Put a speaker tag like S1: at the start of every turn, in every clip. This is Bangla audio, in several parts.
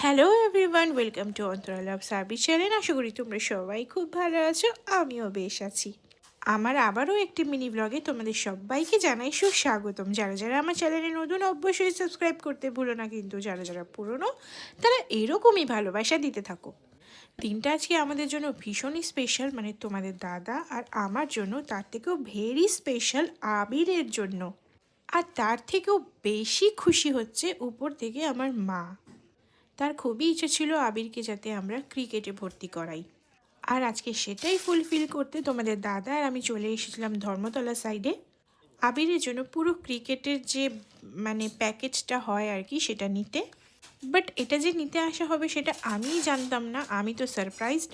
S1: Hello everyone, welcome to Antara love service channel. আশা করি তোমরা সবাই খুব ভালো আছো, আমিও বেশ আছি। আমার আবারও একটি মিনি ব্লগে তোমাদের সবাইকে জানাই সুস্বাগতম। যারা যারা আমার চ্যানেলে নতুন অবশ্যই সাবস্ক্রাইব করতে ভুলো না, কিন্তু যারা যারা পুরনো তারা এরকমই ভালোবাসা দিতে থাকো। দিনটা আজকে আমাদের জন্য ভীষণই স্পেশাল, মানে তোমাদের দাদা আর আমার জন্য, তার থেকেও ভেরি স্পেশাল আবিরের জন্য। আর তার থেকেও বেশি খুশি হচ্ছে উপর থেকে আমার মা। তার খুবই ইচ্ছে ছিল আবিরকে যাতে আমরা ক্রিকেটে ভর্তি করাই, আর আজকে সেটাই ফুলফিল করতে তোমাদের দাদা আর আমি চলে এসেছিলাম ধর্মতলা সাইডে আবিরের জন্য পুরো ক্রিকেটের যে প্যাকেজটা হয় আর কি সেটা নিতে। বাট এটা যে নিতে আসা হবে সেটা আমিই জানতাম না, আমি তো সারপ্রাইজড।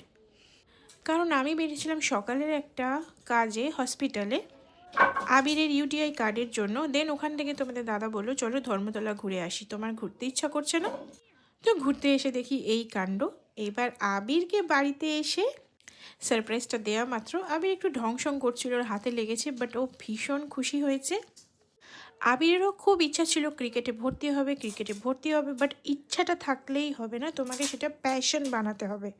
S1: কারণ আমি বেরিয়েছিলাম সকালের একটা কাজে হসপিটালে আবিরের ইউটিআই কার্ডের জন্য। দেন ওখান থেকে তোমাদের দাদা বললো চলো ধর্মতলা ঘুরে আসি, তোমার ঘুরতে ইচ্ছা করছে না? তো ঘুরতে এসে দেখি এই কাণ্ড। এবার আবিরকে বাড়িতে এসে সারপ্রাইজটা দেওয়া মাত্র আবির একটু ঢংসং করছিল, ওর হাতে লেগেছে, বাট ও ভীষণ খুশি হয়েছে। আবিরেরও খুব ইচ্ছা ছিল ক্রিকেটে ভর্তি হবে, বাট ইচ্ছাটা থাকলেই হবে না, তোমাকে সেটা প্যাশন বানাতে হবে।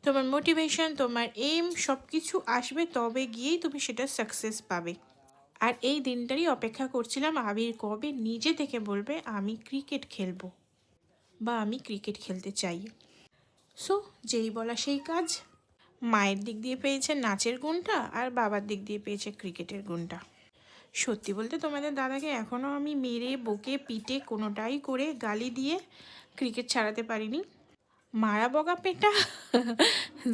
S1: তোমার মোটিভেশন, তোমার এইম সব কিছু আসবে, তবে গিয়েই তুমি সেটা সাকসেস পাবে। আর এই দিনটারই অপেক্ষা করছিলাম, আবির কবে নিজে থেকে বলবে আমি ক্রিকেট খেলবো বা আমি ক্রিকেট খেলতে চাই। সো যেই বলা সেই কাজ। মায়ের দিক দিয়ে পেয়েছে নাচের গুণটা, আর বাবার দিক দিয়ে পেয়েছে ক্রিকেটের গুণটা। সত্যি বলতে তোমাদের দাদাকে এখনও আমি মেরে বকে পিটে কোনোটাই করে গালি দিয়ে ক্রিকেট ছাড়াতে পারিনি। মারা বকা পেটা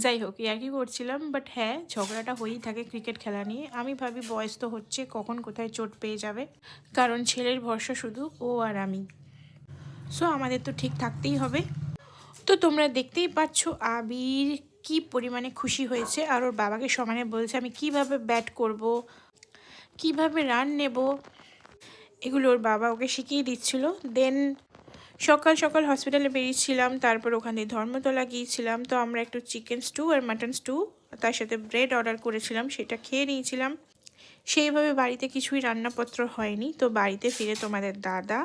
S1: যাই হোক, ইয়ার্কি করছিলাম, বাট হ্যাঁ ঝগড়াটা হয়েই থাকে ক্রিকেট খেলা নিয়ে। আমি ভাবি বয়স তো হচ্ছে, কখন কোথায় চোট পেয়ে যাবে, কারণ ছেলের ভরসা শুধু ও আর আমি। সো আমাদের তো ঠিক থাকতেই হবে। তো তোমরা দেখতেই পাচ্ছ আবির কি পরিমাণে খুশি হয়েছে, আর ওর বাবাকে সমানে বলছে আমি কিভাবে ব্যাট করব, কিভাবে রান নেব, এগুলো ওর বাবা ওকে শিখিয়ে দিচ্ছিল। দেন সকাল সকাল হসপিটালে বেরিয়েছিলাম, তারপর ওখানে ধর্মতলা গিয়েছিলাম। তো আমরা একটু চিকেন স্টু আর মাটন স্টু তার সাথে ব্রেড অর্ডার করেছিলাম, সেটা খেয়ে নিয়েছিলাম। সেইভাবে বাড়িতে কিছুই রান্নাপত্র হয়নি। তো বাড়িতে ফিরে তোমাদের দাদা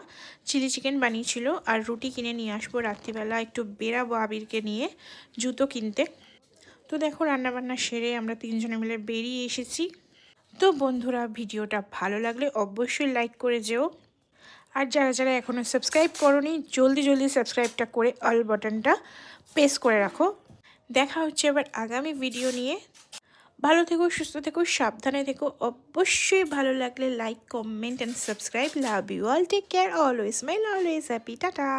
S1: চিলি চিকেন বানিয়েছিল, আর রুটি কিনে নিয়ে আসবো রাত্রিবেলা, একটু বেরাবো আবিরকে নিয়ে জুতো কিনতে। তো দেখো রান্নাবান্না সেরে আমরা তিনজনে মিলে বেরিয়ে এসেছি। তো বন্ধুরা, ভিডিওটা ভালো লাগলে অবশ্যই লাইক করে যেও, আর যারা যারা এখনও সাবস্ক্রাইব করোনি জলদি জলদি সাবস্ক্রাইবটা করে অল বাটনটা প্রেস করে রাখো। দেখা হচ্ছে আবার আগামী ভিডিও নিয়ে। ভালো থেকো, সুস্থ থেকো, সাবধানে থেকো। অবশ্যই ভালো লাগলে like, comment and subscribe. Love you all, take care, always smile, always happy, tata.